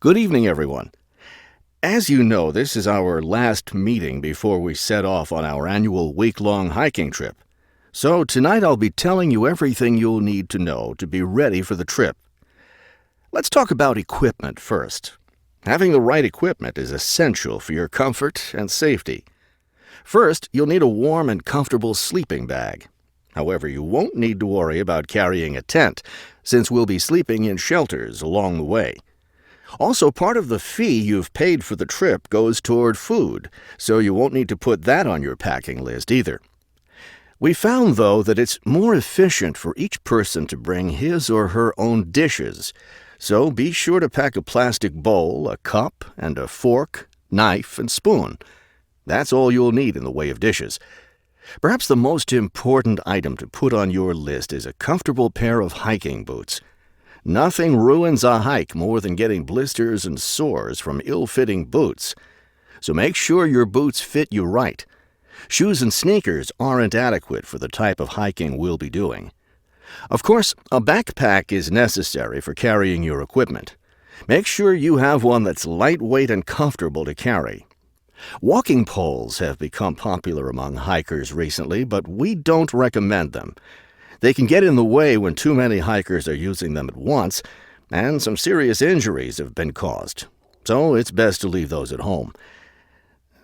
Good evening, everyone. As you know, this is our last meeting before we set off on our annual week-long hiking trip. So tonight I'll be telling you everything you'll need to know to be ready for the trip. Let's talk about equipment first. Having the right equipment is essential for your comfort and safety. First, you'll need a warm and comfortable sleeping bag. However, you won't need to worry about carrying a tent, since we'll be sleeping in shelters along the way. Also, part of the fee you've paid for the trip goes toward food, so you won't need to put that on your packing list either. We found, though, that it's more efficient for each person to bring his or her own dishes, so be sure to pack a plastic bowl, a cup, and a fork, knife, and spoon. That's all you'll need in the way of dishes. Perhaps the most important item to put on your list is a comfortable pair of hiking boots. Nothing ruins a hike more than getting blisters and sores from ill-fitting boots. So make sure your boots fit you right. Shoes and sneakers aren't adequate for the type of hiking we'll be doing. Of course, a backpack is necessary for carrying your equipment. Make sure you have one that's lightweight and comfortable to carry. Walking poles have become popular among hikers recently, but we don't recommend them. They can get in the way when too many hikers are using them at once, and some serious injuries have been caused. So it's best to leave those at home.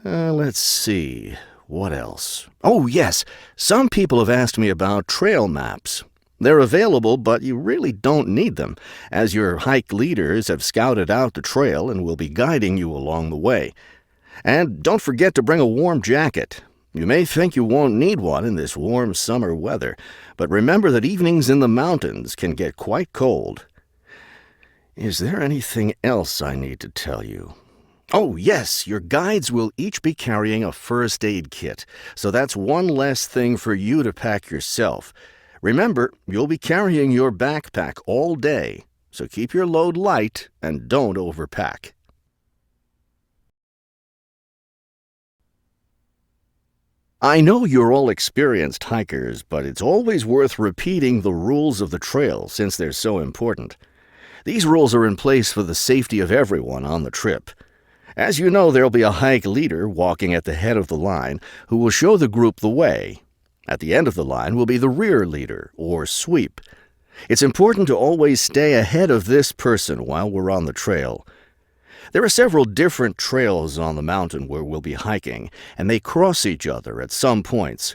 Let's see. What else? Oh, yes. Some people have asked me about trail maps. They're available, but you really don't need them, as your hike leaders have scouted out the trail and will be guiding you along the way. And don't forget to bring a warm jacket. You may think you won't need one in this warm summer weather, but remember that evenings in the mountains can get quite cold. Is there anything else I need to tell you? Oh, yes, your guides will each be carrying a first aid kit, so that's one less thing for you to pack yourself. Remember, you'll be carrying your backpack all day, so keep your load light and don't overpack. I know you're all experienced hikers, but it's always worth repeating the rules of the trail since they're so important. These rules are in place for the safety of everyone on the trip. As you know, there'll be a hike leader walking at the head of the line who will show the group the way. At the end of the line will be the rear leader, or sweep. It's important to always stay ahead of this person while we're on the trail. There are several different trails on the mountain where we'll be hiking, and they cross each other at some points.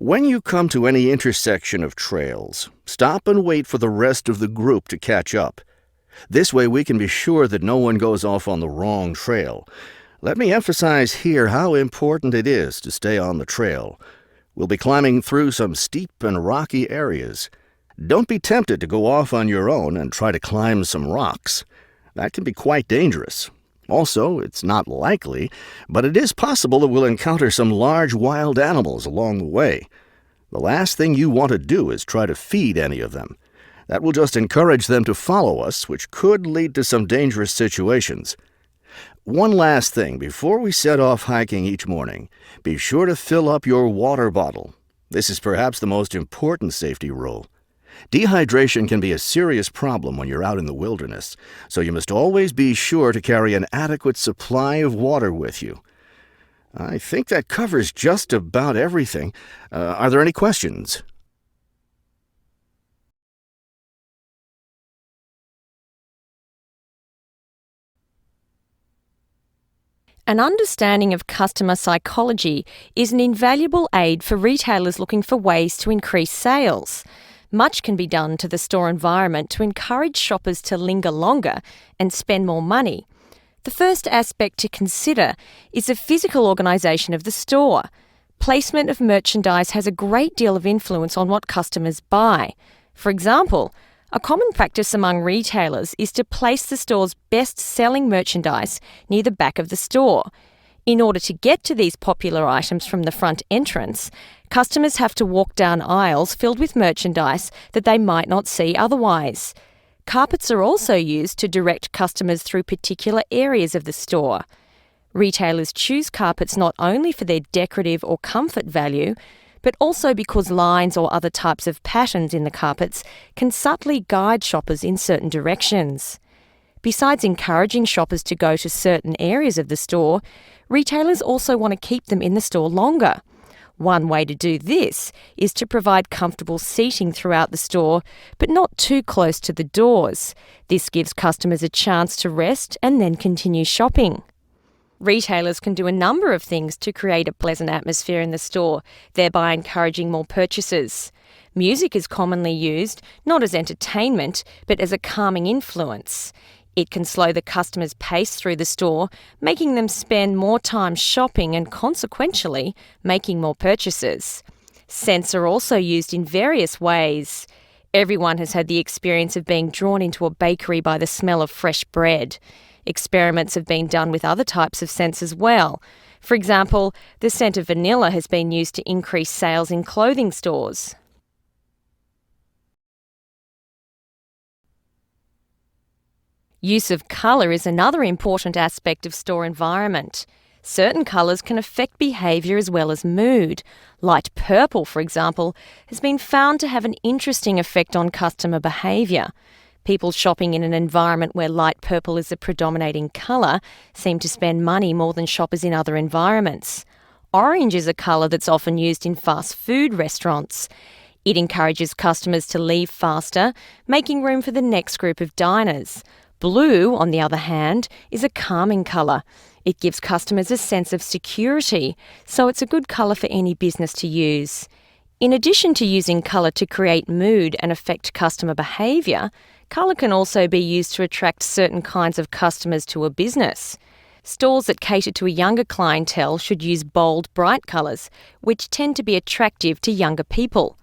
When you come to any intersection of trails, stop and wait for the rest of the group to catch up. This way we can be sure that no one goes off on the wrong trail. Let me emphasize here how important it is to stay on the trail. We'll be climbing through some steep and rocky areas. Don't be tempted to go off on your own and try to climb some rocks. That can be quite dangerous. Also, it's not likely, but it is possible that we'll encounter some large wild animals along the way. The last thing you want to do is try to feed any of them. That will just encourage them to follow us, which could lead to some dangerous situations. One last thing before we set off hiking each morning, be sure to fill up your water bottle. This is perhaps the most important safety rule. Dehydration can be a serious problem when you're out in the wilderness, so you must always be sure to carry an adequate supply of water with you. I think that covers just about everything. Are there any questions? An understanding of customer psychology is an invaluable aid for retailers looking for ways to increase sales. Much can be done to the store environment to encourage shoppers to linger longer and spend more money. The first aspect to consider is the physical organisation of the store. Placement of merchandise has a great deal of influence on what customers buy. For example, a common practice among retailers is to place the store's best-selling merchandise near the back of the store. In order to get to these popular items from the front entrance, customers have to walk down aisles filled with merchandise that they might not see otherwise. Carpets are also used to direct customers through particular areas of the store. Retailers choose carpets not only for their decorative or comfort value, but also because lines or other types of patterns in the carpets can subtly guide shoppers in certain directions. Besides encouraging shoppers to go to certain areas of the store, retailers also want to keep them in the store longer. One way to do this is to provide comfortable seating throughout the store, but not too close to the doors. This gives customers a chance to rest and then continue shopping. Retailers can do a number of things to create a pleasant atmosphere in the store, thereby encouraging more purchases. Music is commonly used, not as entertainment, but as a calming influence. It can slow the customer's pace through the store, making them spend more time shopping and consequentially making more purchases. Scents are also used in various ways. Everyone has had the experience of being drawn into a bakery by the smell of fresh bread. Experiments have been done with other types of scents as well. For example, the scent of vanilla has been used to increase sales in clothing stores. Use of colour is another important aspect of store environment. Certain colours can affect behaviour as well as mood. Light purple, for example, has been found to have an interesting effect on customer behaviour. People shopping in an environment where light purple is the predominating colour seem to spend money more than shoppers in other environments. Orange is a colour that's often used in fast food restaurants. It encourages customers to leave faster, making room for the next group of diners. Blue, on the other hand, is a calming colour. It gives customers a sense of security, so it's a good colour for any business to use. In addition to using colour to create mood and affect customer behaviour, colour can also be used to attract certain kinds of customers to a business. Stores that cater to a younger clientele should use bold, bright colours, which tend to be attractive to younger people.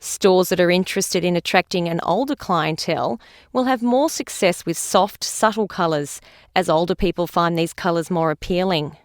Stores that are interested in attracting an older clientele will have more success with soft, subtle colours, as older people find these colours more appealing.